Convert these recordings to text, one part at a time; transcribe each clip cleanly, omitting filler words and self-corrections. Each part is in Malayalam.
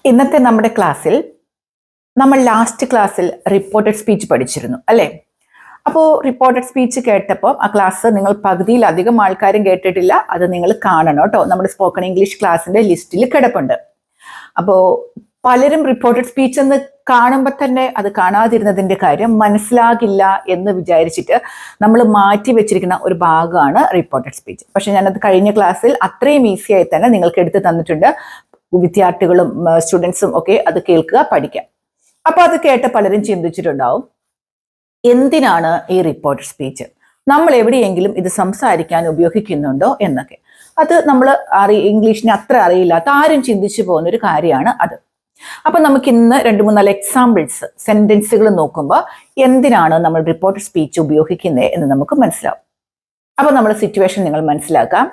ഇന്നത്തെ നമ്മുടെ ക്ലാസ്സിൽ നമ്മൾ ലാസ്റ്റ് ക്ലാസ്സിൽ റിപ്പോർട്ടഡ് സ്പീച്ച് പഠിച്ചിരുന്നു അല്ലേ? അപ്പോൾ റിപ്പോർട്ടഡ് സ്പീച്ച് കേട്ടപ്പോൾ ആ ക്ലാസ് നിങ്ങൾ പകുതിയിലധികം ആൾക്കാരും കേട്ടിട്ടില്ല. അത് നിങ്ങൾ കാണണം കേട്ടോ. നമ്മുടെ സ്പോക്കൺ ഇംഗ്ലീഷ് ക്ലാസ്സിന്റെ ലിസ്റ്റിൽ കിടപ്പുണ്ട്. അപ്പോൾ പലരും റിപ്പോർട്ടഡ് സ്പീച്ച് എന്ന് കാണുമ്പോൾ തന്നെ അത് കാണാതിരുന്നതിന്റെ കാര്യം മനസ്സിലാകില്ല എന്ന് വിചാരിച്ചിട്ട് നമ്മൾ മാറ്റി വെച്ചിരിക്കുന്ന ഒരു ഭാഗമാണ് റിപ്പോർട്ടഡ് സ്പീച്ച്. പക്ഷെ ഞാനത് കഴിഞ്ഞ ക്ലാസ്സിൽ അത്രയും ഈസിയായി തന്നെ നിങ്ങൾക്ക് എടുത്ത് തന്നിട്ടുണ്ട്. വിദ്യാർത്ഥികളും സ്റ്റുഡൻസും ഒക്കെ അത് കേൾക്കുക, പഠിക്കാം. അപ്പൊ അത് കേട്ട് പലരും ചിന്തിച്ചിട്ടുണ്ടാവും, എന്തിനാണ് ഈ റിപ്പോർട്ടഡ് സ്പീച്ച്, നമ്മൾ എവിടെയെങ്കിലും ഇത് സംസാരിക്കാൻ ഉപയോഗിക്കുന്നുണ്ടോ എന്നൊക്കെ. അത് നമ്മൾ ഇംഗ്ലീഷിനെ അത്ര അറിയില്ലാത്ത ആരും ചിന്തിച്ചു പോകുന്ന ഒരു കാര്യമാണ് അത്. അപ്പൊ നമുക്ക് ഇന്ന് 2-3 എക്സാമ്പിൾസ് സെന്റൻസുകൾ നോക്കുമ്പോൾ എന്തിനാണ് നമ്മൾ റിപ്പോർട്ടഡ് സ്പീച്ച് ഉപയോഗിക്കുന്നത് എന്ന് നമുക്ക് മനസ്സിലാവും. അപ്പൊ നമ്മുടെ സിറ്റുവേഷൻ നിങ്ങൾ മനസ്സിലാക്കാം.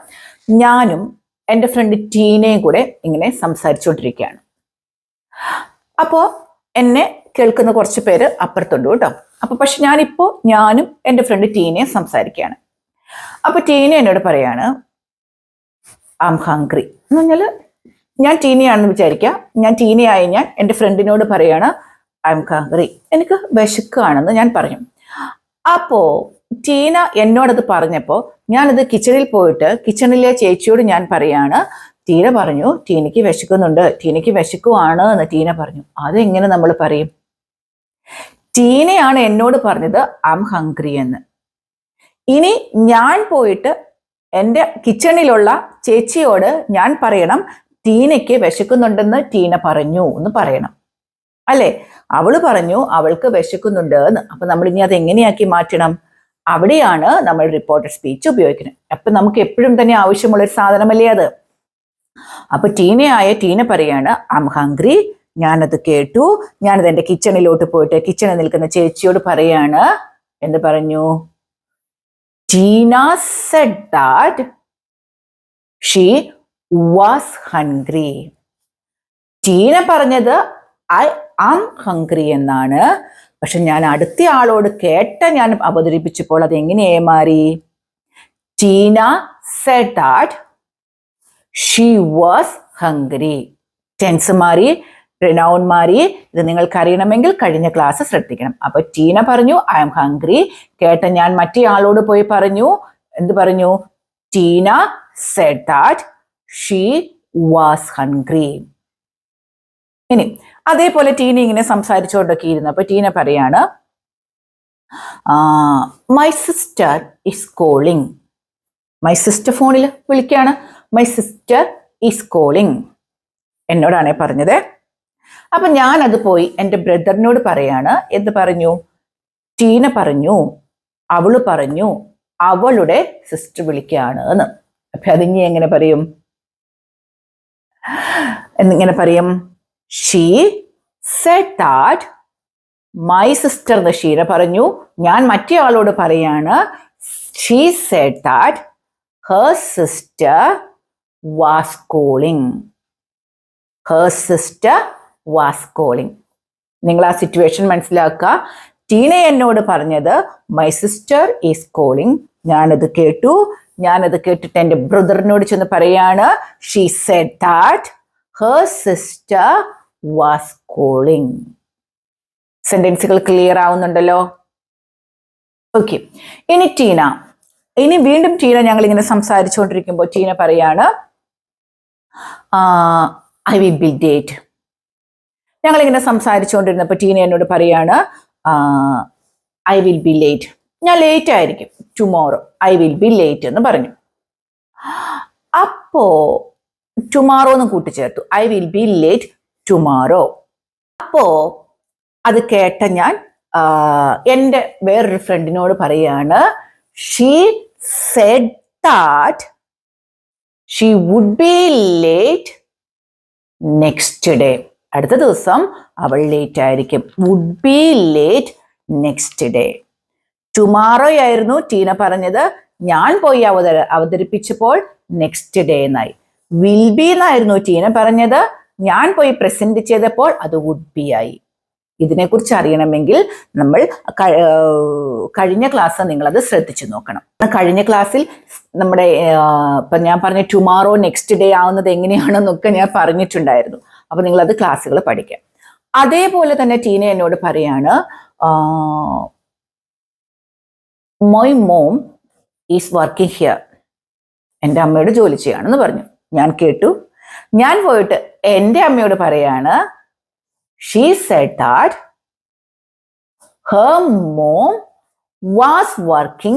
ഞാനും എൻ്റെ ഫ്രണ്ട് ടീനയും കൂടെ ഇങ്ങനെ സംസാരിച്ചുകൊണ്ടിരിക്കുകയാണ്. അപ്പോൾ എന്നെ കേൾക്കുന്ന കുറച്ച് പേര് അപ്പുറത്തുണ്ട് കേട്ടോ. അപ്പൊ പക്ഷെ ഞാനും എൻ്റെ ഫ്രണ്ട് ടീനയും സംസാരിക്കുകയാണ്. അപ്പൊ ടീന എന്നോട് പറയാണ്, ഐ ആം ഹംഗ്രി എന്ന് പറഞ്ഞാൽ ഞാൻ ടീനയാണെന്ന് വിചാരിക്കാം. ഞാൻ ടീനയായി ഞാൻ എൻ്റെ ഫ്രണ്ടിനോട് പറയാണ്, ഐ എം ഹംഗ്രി, എനിക്ക് വിശക്കുകയാണെന്ന് ഞാൻ പറഞ്ഞു. അപ്പോ ടീന എന്നോടത് പറഞ്ഞപ്പോൾ ഞാനത് കിച്ചണിൽ പോയിട്ട് കിച്ചണിലെ ചേച്ചിയോട് ഞാൻ പറയാണ്, ടീന പറഞ്ഞു ടീനയ്ക്ക് വിശക്കുന്നുണ്ട്, ടീനയ്ക്ക് വിശക്കുവാണ് എന്ന് ടീന പറഞ്ഞു. അതെങ്ങനെ നമ്മൾ പറയും? ടീനയാണ് എന്നോട് പറഞ്ഞത് ഐ എം ഹംഗ്രി എന്ന്. ഇനി ഞാൻ പോയിട്ട് എൻ്റെ കിച്ചണിലുള്ള ചേച്ചിയോട് ഞാൻ പറയണം, ടീനയ്ക്ക് വിശക്കുന്നുണ്ടെന്ന് ടീന പറഞ്ഞു എന്ന് പറയണം അല്ലേ? അവള് പറഞ്ഞു അവൾക്ക് വിശക്കുന്നുണ്ട് എന്ന്. അപ്പൊ നമ്മൾ ഇനി അത് എങ്ങനെയാക്കി മാറ്റണം? അവിടെയാണ് നമ്മൾ റിപ്പോർട്ടഡ് സ്പീച്ച് ഉപയോഗിക്കുന്നത്. അപ്പൊ നമുക്ക് എപ്പോഴും തന്നെ ആവശ്യമുള്ള ഒരു സാധനമല്ലേ അത്. അപ്പൊ ടീന പറയാണ് ഐ എം ഹംഗ്രി. ഞാനത് കേട്ടു. ഞാനത് എൻ്റെ കിച്ചണിലോട്ട് പോയിട്ട് കിച്ചണിൽ നിൽക്കുന്ന ചേച്ചിയോട് പറയാണ്, എന്ത് പറഞ്ഞു? Tina said that she was hungry. Tina പറഞ്ഞത് ഐ ആം ഹംഗ്രി എന്നാണ്. പക്ഷെ ഞാൻ അടുത്ത ആളോട് ഞാൻ അവതരിപ്പിച്ചപ്പോൾ അത് എങ്ങനെയായി മാറി? Tina said that she was hungry. Tense മാറി, പ്രനൗൺ മാറി. ഇത് നിങ്ങൾക്ക് അറിയണമെങ്കിൽ കഴിഞ്ഞ ക്ലാസ് ശ്രദ്ധിക്കണം. അപ്പൊ ടീന പറഞ്ഞു ഐ ആം ഹംഗ്രി. ഞാൻ മറ്റേ ആളോട് പോയി പറഞ്ഞു, എന്ത് പറഞ്ഞു? Tina said that she was hungry. ഇനി അതേപോലെ ടീന ഇങ്ങനെ സംസാരിച്ചുകൊണ്ടൊക്കെ ഇരുന്നു. അപ്പൊ ടീന പറയാണ്, my sister is calling. My sister ഫോണിൽ വിളിക്കുകയാണ്. മൈ സിസ്റ്റർ ഈസ് കോളിംഗ് എന്നോടാണേ പറഞ്ഞത്. അപ്പൊ ഞാനത് പോയി എൻ്റെ ബ്രദറിനോട് പറയാണ്. എന്ത് പറഞ്ഞു? ടീന പറഞ്ഞു, അവള് പറഞ്ഞു അവളുടെ സിസ്റ്റർ വിളിക്കുകയാണ് എന്ന്. അപ്പൊ അതിനി എങ്ങനെ പറയും? എന്നിങ്ങനെ പറയും, she said that my sister എന്ന് ഷീന പറഞ്ഞു. ഞാൻ മറ്റേ ആളോട് പറയാണ്, she said that her sister was calling. her sister was calling. നിങ്ങൾ ആ സിറ്റുവേഷൻ മനസ്സിലാക്കുക. ടീന എന്നോട് പറഞ്ഞത് മൈ സിസ്റ്റർ ഈസ് കോളിംഗ്. ഞാനത് കേട്ടിട്ട് എൻ്റെ ബ്രദറിനോട് ചെന്ന് പറയാണ്, she said that her sister was calling. സെന്റൻസുകൾ ക്ലിയർ ആവുന്നുണ്ടല്ലോ? ഓക്കെ. ഇനി വീണ്ടും ടീന ഞങ്ങൾ ഇങ്ങനെ സംസാരിച്ചുകൊണ്ടിരിക്കുമ്പോൾ ടീന പറയാണ്, ഐ വിൽ ബി ലേറ്റ്. ഞങ്ങളിങ്ങനെ സംസാരിച്ചുകൊണ്ടിരുന്നപ്പോൾ ടീന എന്നോട് പറയാണ്, ഐ വിൽ ബി ലേറ്റ്, ഞാൻ ലേറ്റ് ആയിരിക്കും, tomorrow I will be late എന്ന് പറഞ്ഞു. അപ്പോ ടുമോറോ എന്ന് കൂട്ടിച്ചേർത്തു, I will be late tomorrow. അപ്പോ അത് കേട്ട ഞാൻ എൻ്റെ വേറൊരു ഫ്രണ്ടിനോട് പറയാണ്, she said that she would be late next day. അടുത്ത ദിവസം അവൾ ലേറ്റ് ആയിരിക്കും. would be late next day. Tomorrow ആയിരുന്നു ടീന പറഞ്ഞത്. ഞാൻ പോയി അവതരിപ്പിച്ചപ്പോൾ നെക്സ്റ്റ് ഡേ എന്നായി. വിൽ ബി എന്നായിരുന്നു ടീന പറഞ്ഞത്. ഞാൻ പോയി പ്രസന്റ് ചെയ്തപ്പോൾ അത് വുഡ് ബി ആയി. ഇതിനെക്കുറിച്ച് അറിയണമെങ്കിൽ നമ്മൾ കഴിഞ്ഞ ക്ലാസ് നിങ്ങളത് ശ്രദ്ധിച്ചു നോക്കണം. കഴിഞ്ഞ ക്ലാസ്സിൽ നമ്മുടെ ഇപ്പം ഞാൻ പറഞ്ഞ ടുമാറോ നെക്സ്റ്റ് ഡേ ആവുന്നത് എങ്ങനെയാണെന്നൊക്കെ ഞാൻ പറഞ്ഞിട്ടുണ്ടായിരുന്നു. അപ്പൊ നിങ്ങൾ അത് ക്ലാസ്സുകൾ പഠിക്കാം. അതേപോലെ തന്നെ ടീന എന്നോട് പറയാണ് my mom is working here. എൻ്റെ അമ്മയോട് ജോലി ചെയ്യാണെന്ന് പറഞ്ഞു. ഞാൻ കേട്ടു. ഞാൻ പോയിട്ട് എൻ്റെ അമ്മയോട് പറയാണ് she said that her mom was working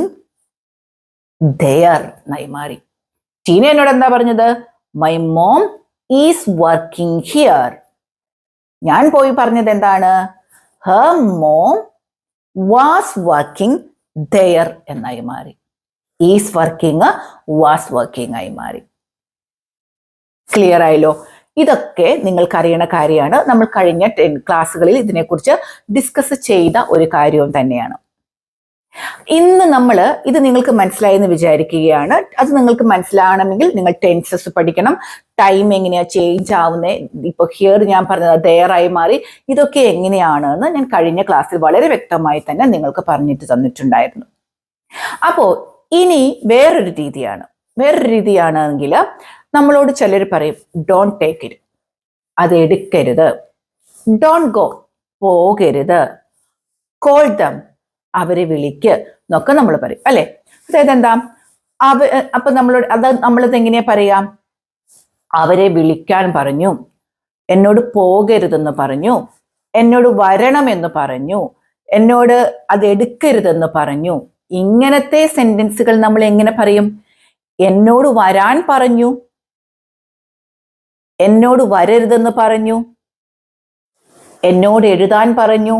there എന്നായി മാറി. ടീന എന്നോട് എന്താ പറഞ്ഞത്? My mom is working here. ഞാൻ പോയി പറഞ്ഞത് എന്താണ്? her mom was working there എന്നായി മാറി. ഈസ് വർക്കിംഗ് വാസ് വർക്കിംഗ് ആയി മാറി. ക്ലിയർ ആയല്ലോ? ഇതൊക്കെ നിങ്ങൾക്കറിയണ കാര്യമാണ്. നമ്മൾ കഴിഞ്ഞ ക്ലാസ്സുകളിൽ ഇതിനെക്കുറിച്ച് ഡിസ്കസ് ചെയ്ത ഒരു കാര്യവും തന്നെയാണ്. ഇന്ന് നമ്മൾ ഇത് നിങ്ങൾക്ക് മനസ്സിലായെന്ന് വിചാരിക്കുകയാണ്. അത് നിങ്ങൾക്ക് മനസ്സിലാവണമെങ്കിൽ നിങ്ങൾ ടെൻസസ് പഠിക്കണം. ടൈം എങ്ങനെയാ ചേഞ്ച് ആവുന്നത്, ഇപ്പൊ ഹിയർ ഞാൻ പറഞ്ഞത് there ആയി മാറി, ഇതൊക്കെ എങ്ങനെയാണെന്ന് ഞാൻ കഴിഞ്ഞ ക്ലാസ്സിൽ വളരെ വ്യക്തമായി തന്നെ നിങ്ങൾക്ക് പറഞ്ഞിട്ട് തന്നിട്ടുണ്ടായിരുന്നു. അപ്പോ ഇനി വേറൊരു രീതിയാണെങ്കിൽ നമ്മളോട് ചിലർ പറയും ഡോണ്ട് ടേക്ക് ഇറ്റ്, അത് എടുക്കരുത്. ഡോണ്ട് ഗോ, പോകരുത്. കോൾ ദം, അവരെ വിളിക്ക് എന്നൊക്കെ നമ്മൾ പറയും അല്ലെ. അതായത് എന്താ, അപ്പൊ നമ്മളത് എങ്ങനെയാ പറയാം? അവരെ വിളിക്കാൻ പറഞ്ഞു, എന്നോട് പോകരുതെന്ന് പറഞ്ഞു, എന്നോട് വരണമെന്ന് പറഞ്ഞു, എന്നോട് അത് എടുക്കരുതെന്ന് പറഞ്ഞു. ഇങ്ങനത്തെ സെന്റൻസുകൾ നമ്മൾ എങ്ങനെ പറയും? എന്നോട് വരാൻ പറഞ്ഞു, എന്നോട് വരരുതെന്ന് പറഞ്ഞു, എന്നോട് എഴുതാൻ പറഞ്ഞു,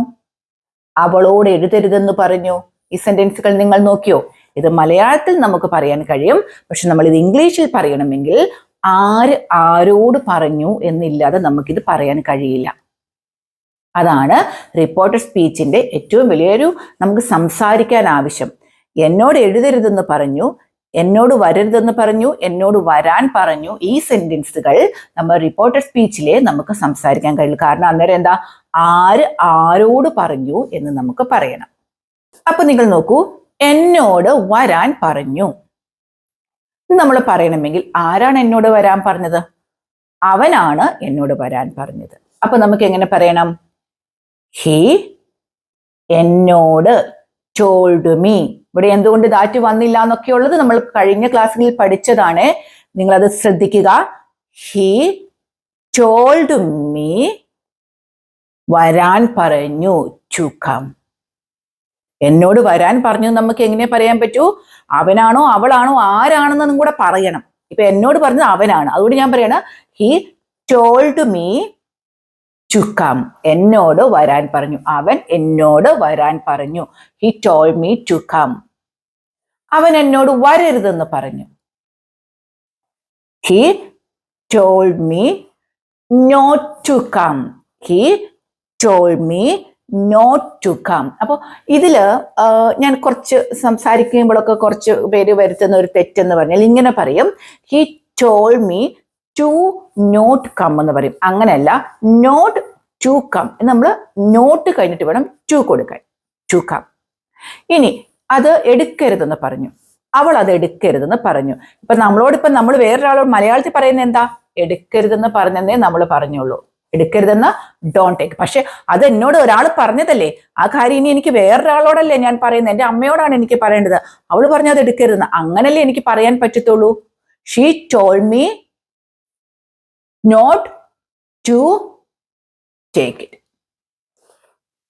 അവളോട് എഴുതരുതെന്ന് പറഞ്ഞു. ഈ സെന്റൻസുകൾ നിങ്ങൾ നോക്കിയോ? ഇത് മലയാളത്തിൽ നമുക്ക് പറയാൻ കഴിയും. പക്ഷെ നമ്മൾ ഇത് ഇംഗ്ലീഷിൽ പറയണമെങ്കിൽ ആര് ആരോട് പറഞ്ഞു എന്നില്ലാതെ നമുക്കിത് പറയാൻ കഴിയില്ല. അതാണ് റിപ്പോർട്ടഡ് സ്പീച്ചിന്റെ ഏറ്റവും വലിയൊരു നമുക്ക് സംസാരിക്കാൻ ആവശ്യം. എന്നോട് എഴുതരുതെന്ന് പറഞ്ഞു, എന്നോട് വരരുതെന്ന് പറഞ്ഞു, എന്നോട് വരാൻ പറഞ്ഞു. ഈ സെന്റൻസുകൾ നമ്മൾ റിപ്പോർട്ടഡ് സ്പീച്ചിലെ നമുക്ക് സംസാരിക്കാൻ കഴിയില്ല. കാരണം അന്നേരം എന്താ, ആര് ആരോട് പറഞ്ഞു എന്ന് നമുക്ക് പറയണം. അപ്പൊ നിങ്ങൾ നോക്കൂ, എന്നോട് വരാൻ പറഞ്ഞു. ഇത് നമ്മൾ പറയണമെങ്കിൽ ആരാണ് എന്നോട് വരാൻ പറഞ്ഞത്? അവനാണ് എന്നോട് വരാൻ പറഞ്ഞത്. അപ്പൊ നമുക്ക് എങ്ങനെ പറയണം? ഹി എന്നോട്, ടോൾഡ് മീ. ഇവിടെ എന്തുകൊണ്ട് ദാറ്റ് വന്നില്ല എന്നൊക്കെ ഉള്ളത് നമ്മൾ കഴിഞ്ഞ ക്ലാസ്സുകളിൽ പഠിച്ചതാണ്. നിങ്ങളത് ശ്രദ്ധിക്കുക. ഹി ടോൾഡ് മീ, വരാൻ പറഞ്ഞു, ടു കം. എന്നോട് വരാൻ പറഞ്ഞു നമുക്ക് എങ്ങനെ പറയാൻ പറ്റൂ? അവനാണോ അവളാണോ ആരാണെന്നും കൂടെ പറയണം. ഇപ്പൊ എന്നോട് പറഞ്ഞത് അവനാണ്, അതുകൊണ്ട് ഞാൻ പറയണ he told me to come. എന്നോട് വരാൻ പറഞ്ഞു, അവൻ എന്നോട് വരാൻ പറഞ്ഞു. He told me to come. അവൻ എന്നോട് വരരുതെന്ന് പറഞ്ഞു. He told me not to come. He told me not to come. അപ്പോൾ ഇതില് ഞാൻ കുറച്ച് സംസാരിക്കുമ്പോഴൊക്കെ കുറച്ച് പേര് വരുത്തുന്ന ഒരു തെറ്റെന്ന് പറഞ്ഞാൽ ഇങ്ങനെ പറയും, he told me to not come എന്ന് പറയും. അങ്ങനെയല്ല, നോട്ട് ടു കം. നമ്മൾ നോട്ട് കഴിഞ്ഞിട്ട് വേണം ടു കൊടുക്കാൻ, ടു കം. ഇനി അത് എടുക്കരുതെന്ന് പറഞ്ഞു, അവൾ അത് എടുക്കരുതെന്ന് പറഞ്ഞു. ഇപ്പൊ നമ്മൾ വേറൊരാളോട് മലയാളത്തിൽ പറയുന്നത് എന്താ? എടുക്കരുതെന്ന് പറഞ്ഞെന്നേ നമ്മൾ പറഞ്ഞുള്ളൂ. എടുക്കരുതെന്ന് ഡോണ്ട് ടേക്ക്. പക്ഷെ അത് എന്നോട് ഒരാൾ പറഞ്ഞതല്ലേ, ആ കാര്യം ഇനി എനിക്ക് വേറൊരാളോടല്ലേ ഞാൻ പറയുന്നത്, എൻ്റെ അമ്മയോടാണ് എനിക്ക് പറയേണ്ടത്. അവൾ പറഞ്ഞത് എടുക്കരുതെന്ന്, അങ്ങനല്ലേ എനിക്ക് പറയാൻ പറ്റത്തുള്ളൂ. She told me not to take it.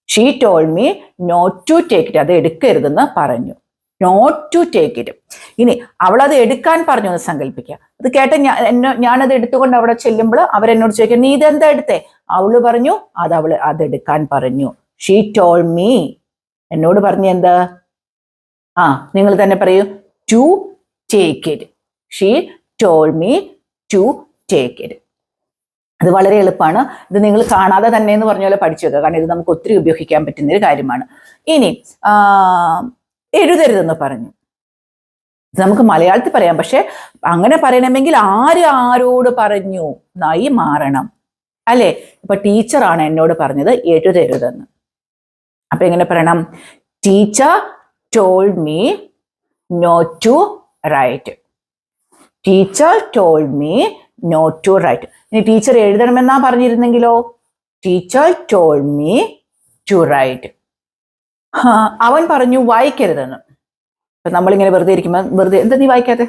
She told me not to take it. അത് എടുക്കരുതെന്ന് പറഞ്ഞു, നോട്ട് ടു ടേക്ക് ഇറ്റ്. ഇനി അവളത് എടുക്കാൻ പറഞ്ഞു എന്ന് സങ്കല്പിക്കുക. അത് കേട്ട ഞാനത് എടുത്തുകൊണ്ട് അവിടെ ചെല്ലുമ്പോൾ അവരെന്നോട് ചോദിക്കുക, നീ ഇതെന്താ എടുത്തേ? അവള് പറഞ്ഞു അവള് അതെടുക്കാൻ പറഞ്ഞു. ഷീ ടോൾഡ് മീ, എന്നോട് പറഞ്ഞു എന്ത്? നിങ്ങൾ തന്നെ പറയൂ, to take it. She told me to take it. അത് വളരെ എളുപ്പമാണ്. ഇത് നിങ്ങൾ കാണാതെ തന്നെ എന്ന് പറഞ്ഞ പോലെ പഠിച്ചു വെക്കുക. കാരണം ഇത് നമുക്ക് ഒത്തിരി ഉപയോഗിക്കാൻ പറ്റുന്ന ഒരു കാര്യമാണ്. ഇനി എഴുതരുതെന്ന് പറഞ്ഞു. ഇത് നമുക്ക് മലയാളത്തിൽ പറയാം, പക്ഷെ അങ്ങനെ പറയണമെങ്കിൽ ആര് ആരോട് പറഞ്ഞു എന്നായി മാറണം അല്ലെ. ഇപ്പൊ ടീച്ചറാണ് എന്നോട് പറഞ്ഞത് എഴുതരുതെന്ന്. അപ്പൊ എങ്ങനെ പറയണം? Teacher told me not to write. Teacher told me not to write. ഇനി ടീച്ചർ എഴുതണമെന്നാ പറഞ്ഞിരുന്നെങ്കിലോ teacher told me to write. അവൻ പറഞ്ഞു വായിക്കരുതെന്ന്. അപ്പൊ നമ്മളിങ്ങനെ വെറുതെ ഇരിക്കുമ്പോൾ വെറുതെ എന്താ നീ വായിക്കാതെ,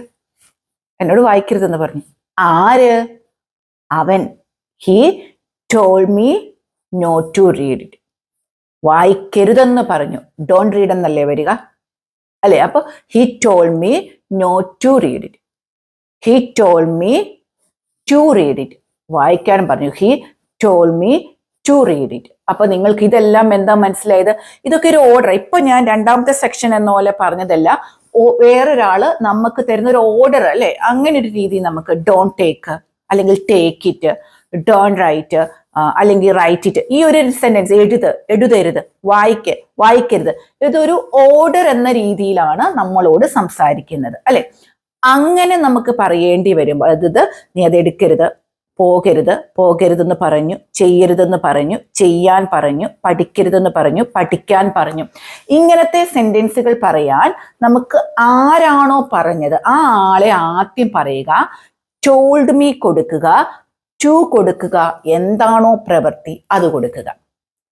എന്നോട് വായിക്കരുതെന്ന് പറഞ്ഞു. ആര്? അവൻ. He told me not to read it. വായിക്കരുതെന്ന് പറഞ്ഞു. ഡോണ്ട് റീഡ് എന്നല്ലേ വരിക അല്ലെ? അപ്പൊ he told me not to read it. He told me to read it. വായിക്കാനും പറഞ്ഞു. He told me to read it. അപ്പൊ നിങ്ങൾക്ക് ഇതെല്ലാം എന്താ മനസ്സിലായത്? ഇതൊക്കെ ഒരു ഓർഡർ. ഇപ്പൊ ഞാൻ രണ്ടാമത്തെ സെക്ഷൻ എന്ന പോലെ പറഞ്ഞതല്ല, വേറൊരാള് നമുക്ക് തരുന്ന ഒരു ഓർഡർ അല്ലെ? അങ്ങനെ ഒരു രീതി നമുക്ക് ഡോണ്ട് ടേക്ക് അല്ലെങ്കിൽ ടേക്ക് ഇറ്റ്, ഡോണ്ട് റൈറ്റ് അല്ലെങ്കിൽ റൈറ്റ് ഇറ്റ്, ഈ ഒരു സെന്റൻസ് എഴുതരുത്, വായിക്കരുത്, ഇതൊരു ഓർഡർ എന്ന രീതിയിലാണ് നമ്മളോട് സംസാരിക്കുന്നത് അല്ലെ? അങ്ങനെ നമുക്ക് പറയേണ്ടി വരുമ്പോൾ അത് നീ അത് എടുക്കരുത്, പോകരുതെന്ന് പറഞ്ഞു, ചെയ്യരുതെന്ന് പറഞ്ഞു, ചെയ്യാൻ പറഞ്ഞു, പഠിക്കരുതെന്ന് പറഞ്ഞു, പഠിക്കാൻ പറഞ്ഞു. ഇങ്ങനത്തെ സെന്റൻസുകൾ പറയാൻ നമുക്ക് ആരാണോ പറഞ്ഞത് ആ ആളെ ആദ്യം പറയുക, ടോൾഡ് മീ കൊടുക്കുക, ടു കൊടുക്കുക, എന്താണോ പ്രവൃത്തി അത് കൊടുക്കുക.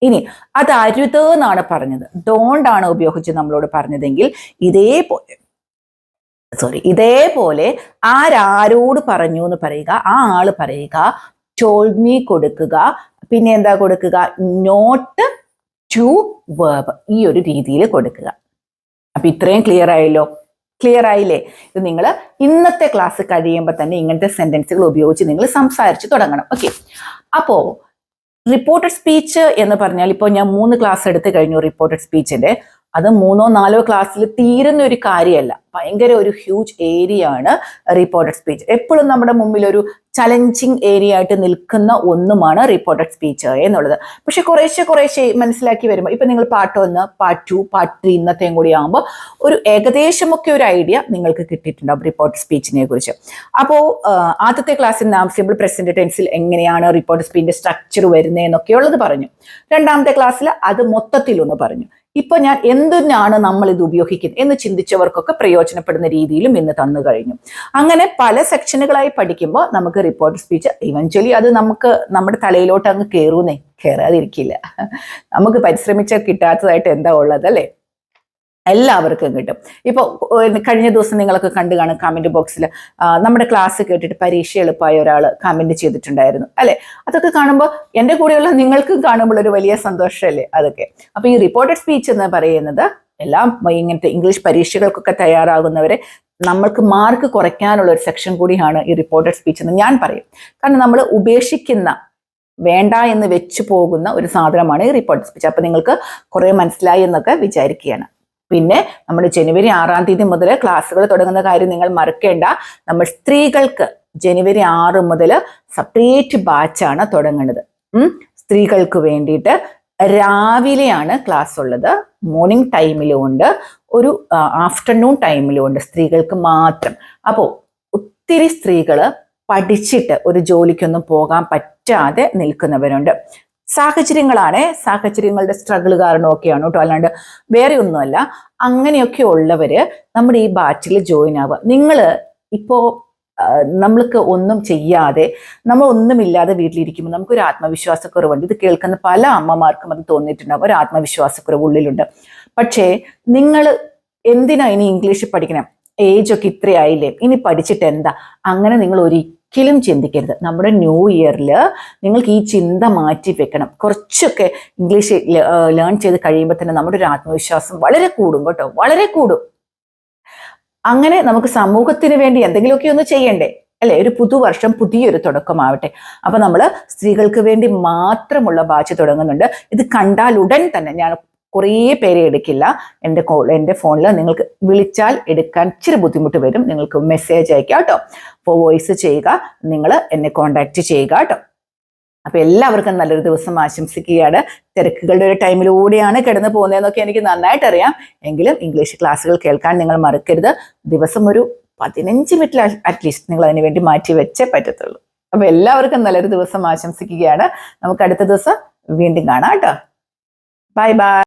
ഇനി അത് അരുത് എന്നാണ് പറഞ്ഞത്, ഡോണ്ട് ആണ് ഉപയോഗിച്ച് നമ്മളോട് പറഞ്ഞതെങ്കിൽ ഇതേപോലെ ആരാരോട് പറഞ്ഞു എന്ന് പറയുക, ആ ആള് പറയുക, ടോൾഡ് മീ കൊടുക്കുക, പിന്നെ എന്താ കൊടുക്കുക, നോട്ട് ടു വേർബ്, ഈ ഒരു രീതിയിൽ കൊടുക്കുക. അപ്പൊ ഇത്രയും ക്ലിയർ ആയല്ലോ? ക്ലിയർ ആയില്ലേ? ഇത് നിങ്ങൾ ഇന്നത്തെ ക്ലാസ് കഴിയുമ്പോൾ തന്നെ ഇങ്ങനത്തെ സെന്റൻസുകൾ ഉപയോഗിച്ച് നിങ്ങൾ സംസാരിച്ച് തുടങ്ങണം. ഓക്കെ, അപ്പോ റിപ്പോർട്ടഡ് സ്പീച്ച് എന്ന് പറഞ്ഞാൽ ഇപ്പോൾ ഞാൻ 3 ക്ലാസ് എടുത്തു കഴിഞ്ഞു റിപ്പോർട്ടഡ് സ്പീച്ചിന്റെ. അത് 3ഓ 4ഓ ക്ലാസ്സിൽ തീരുന്ന ഒരു കാര്യമല്ല, ഭയങ്കര ഒരു ഹ്യൂജ് ഏരിയ ആണ് റിപ്പോർട്ടഡ് സ്പീച്ച്. എപ്പോഴും നമ്മുടെ മുമ്പിൽ ഒരു ചലഞ്ചിങ് ഏരിയ ആയിട്ട് നിൽക്കുന്ന ഒന്നുമാണ് റിപ്പോർട്ടഡ് സ്പീച്ച് എന്നുള്ളത്. പക്ഷെ കുറേശ്ശെ മനസ്സിലാക്കി വരുമ്പോൾ ഇപ്പൊ നിങ്ങൾ പാർട്ട് 1, പാർട്ട് 2, പാർട്ട് 3 ഇന്നത്തെയും കൂടി ആകുമ്പോൾ ഒരു ഏകദേശമൊക്കെ ഒരു ഐഡിയ നിങ്ങൾക്ക് കിട്ടിയിട്ടുണ്ടാവും റിപ്പോർട്ടഡ് സ്പീച്ചിനെ കുറിച്ച്. അപ്പോൾ ആദ്യത്തെ ക്ലാസ്സിൽ നാം സിമ്പിൾ പ്രസന്റ് ടെൻസിൽ എങ്ങനെയാണ് റിപ്പോർട്ടഡ് സ്പീച്ചിന്റെ സ്ട്രക്ചർ വരുന്നതെന്നൊക്കെ ഉള്ളത് പറഞ്ഞു. രണ്ടാമത്തെ ക്ലാസ്സിൽ അത് മൊത്തത്തിലൊന്ന് പറഞ്ഞു. ഇപ്പൊ ഞാൻ എന്തിനാണ് നമ്മൾ ഇത് ഉപയോഗിക്കുന്നത് എന്ന് ചിന്തിച്ചവർക്കൊക്കെ പ്രയോജനപ്പെടുന്ന രീതിയിലും ഇന്ന് തന്നു കഴിഞ്ഞു. അങ്ങനെ പല സെക്ഷനുകളായി പഠിക്കുമ്പോൾ നമുക്ക് റിപ്പോർട്ടഡ് സ്പീച്ച് ഇവഞ്ച്വലി അത് നമുക്ക് നമ്മുടെ തലയിലോട്ട് അങ്ങ് കയറാതിരിക്കില്ല. നമുക്ക് പരിശ്രമിച്ചാൽ കിട്ടാത്തതായിട്ട് എന്താ ഉള്ളത് അല്ലേ? എല്ലാവർക്കും കിട്ടും. ഇപ്പോൾ കഴിഞ്ഞ ദിവസം നിങ്ങളൊക്കെ കണ്ടു കാണും കമന്റ് ബോക്സിൽ നമ്മുടെ ക്ലാസ് കേട്ടിട്ട് പരീക്ഷ എളുപ്പമായ ഒരാൾ കമന്റ് ചെയ്തിട്ടുണ്ടായിരുന്നു അല്ലെ? അതൊക്കെ കാണുമ്പോൾ എൻ്റെ കൂടെയുള്ള നിങ്ങൾക്കും കാണുമ്പോൾ ഒരു വലിയ സന്തോഷമല്ലേ അതൊക്കെ. അപ്പൊ ഈ റിപ്പോർട്ടഡ് സ്പീച്ച് എന്ന് പറയുന്നത് എല്ലാം ഇങ്ങനത്തെ ഇംഗ്ലീഷ് പരീക്ഷകൾക്കൊക്കെ തയ്യാറാകുന്നവരെ നമ്മൾക്ക് മാർക്ക് കുറയ്ക്കാനുള്ള ഒരു സെക്ഷൻ കൂടിയാണ് ഈ റിപ്പോർട്ടഡ് സ്പീച്ച് എന്ന് ഞാൻ പറയും. കാരണം നമ്മൾ ഉപേക്ഷിക്കുന്ന, വേണ്ട എന്ന് വെച്ചു പോകുന്ന ഒരു സാധനമാണ് ഈ റിപ്പോർട്ടഡ് സ്പീച്ച്. അപ്പൊ നിങ്ങൾക്ക് കുറെ മനസ്സിലായി എന്നൊക്കെ വിചാരിക്കുകയാണ്. പിന്നെ നമ്മുടെ ജനുവരി 6-ാം തീയതി മുതൽ ക്ലാസ്സുകൾ തുടങ്ങുന്ന കാര്യം നിങ്ങൾ മറക്കേണ്ട. നമ്മൾ സ്ത്രീകൾക്ക് ജനുവരി 6 മുതൽ സെപ്പറേറ്റ് ബാച്ചാണ് തുടങ്ങുന്നത്. സ്ത്രീകൾക്ക് വേണ്ടിയിട്ട് രാവിലെയാണ് ക്ലാസ് ഉള്ളത്, മോർണിംഗ് ടൈമിലും ഉണ്ട്, ഒരു ആഫ്റ്റർനൂൺ ടൈമിലും ഉണ്ട്, സ്ത്രീകൾക്ക് മാത്രം. അപ്പോൾ ഒത്തിരി സ്ത്രീകള് പഠിച്ചിട്ട് ഒരു ജോലിക്കൊന്നും പോകാൻ പറ്റാതെ നിൽക്കുന്നവരുണ്ട്. സാഹചര്യങ്ങളുടെ സ്ട്രഗിൾ കാരണമൊക്കെയാണ് കേട്ടോ, അല്ലാണ്ട് വേറെ ഒന്നുമല്ല. അങ്ങനെയൊക്കെ ഉള്ളവര് നമ്മുടെ ഈ ബാച്ചിൽ ജോയിൻ ആവുക. നിങ്ങള് ഇപ്പോ നമ്മൾക്ക് ഒന്നും ചെയ്യാതെ, നമ്മൾ ഒന്നുമില്ലാതെ വീട്ടിലിരിക്കുമ്പോൾ നമുക്കൊരു ആത്മവിശ്വാസക്കുറവുണ്ട്. ഇത് കേൾക്കുന്ന പല അമ്മമാർക്കും അത് തോന്നിയിട്ടുണ്ടാകും, ഒരു ആത്മവിശ്വാസക്കുറവ് ഉള്ളിലുണ്ട്. പക്ഷേ നിങ്ങൾ എന്തിനാ ഇനി ഇംഗ്ലീഷ് പഠിക്കണം, ഏജൊക്കെ ഇത്രയായില്ലേ, ഇനി പഠിച്ചിട്ട് എന്താ, അങ്ങനെ നിങ്ങൾ ഒരിക്കലും ചിന്തിക്കരുത്. നമ്മുടെ ന്യൂ ഇയറിൽ നിങ്ങൾക്ക് ഈ ചിന്ത മാറ്റി വെക്കണം. കുറച്ചൊക്കെ ഇംഗ്ലീഷ് ലേൺ ചെയ്ത് കഴിയുമ്പോൾ തന്നെ നമ്മുടെ ഒരു ആത്മവിശ്വാസം വളരെ കൂടും കേട്ടോ, വളരെ കൂടും. അങ്ങനെ നമുക്ക് സമൂഹത്തിന് വേണ്ടി എന്തെങ്കിലുമൊക്കെ ഒന്ന് ചെയ്യണ്ടേ അല്ലെ? ഒരു പുതുവർഷം പുതിയൊരു തുടക്കമാവട്ടെ. അപ്പൊ നമ്മൾ സ്ത്രീകൾക്ക് വേണ്ടി മാത്രമുള്ള ബാച്ച് തുടങ്ങുന്നുണ്ട്. ഇത് കണ്ടാൽ ഉടൻ തന്നെ, ഞാൻ കുറേ പേരെ എടുക്കില്ല, എൻ്റെ ഫോണിൽ നിങ്ങൾക്ക് വിളിച്ചാൽ എടുക്കാൻ ഇച്ചിരി ബുദ്ധിമുട്ട് വരും. നിങ്ങൾക്ക് മെസ്സേജ് അയക്കാം കേട്ടോ, അപ്പോൾ വോയിസ് ചെയ്യുക, നിങ്ങൾ എന്നെ കോണ്ടാക്ട് ചെയ്യുക കേട്ടോ. അപ്പൊ എല്ലാവർക്കും നല്ലൊരു ദിവസം ആശംസിക്കുകയാണ്. തിരക്കുകളുടെ ഒരു ടൈമിലൂടെയാണ് കിടന്നു പോകുന്നതെന്നൊക്കെ എനിക്ക് നന്നായിട്ട് അറിയാം. എങ്കിലും ഇംഗ്ലീഷ് ക്ലാസ്സുകൾ കേൾക്കാൻ നിങ്ങൾ മറക്കരുത്. ദിവസം ഒരു 15 മിനിറ്റ് അറ്റ്ലീസ്റ്റ് നിങ്ങൾ അതിന് വേണ്ടി മാറ്റി വെച്ചേ പറ്റത്തുള്ളൂ. അപ്പൊ എല്ലാവർക്കും നല്ലൊരു ദിവസം ആശംസിക്കുകയാണ്. നമുക്ക് അടുത്ത ദിവസം വീണ്ടും കാണാം കേട്ടോ. Bye bye.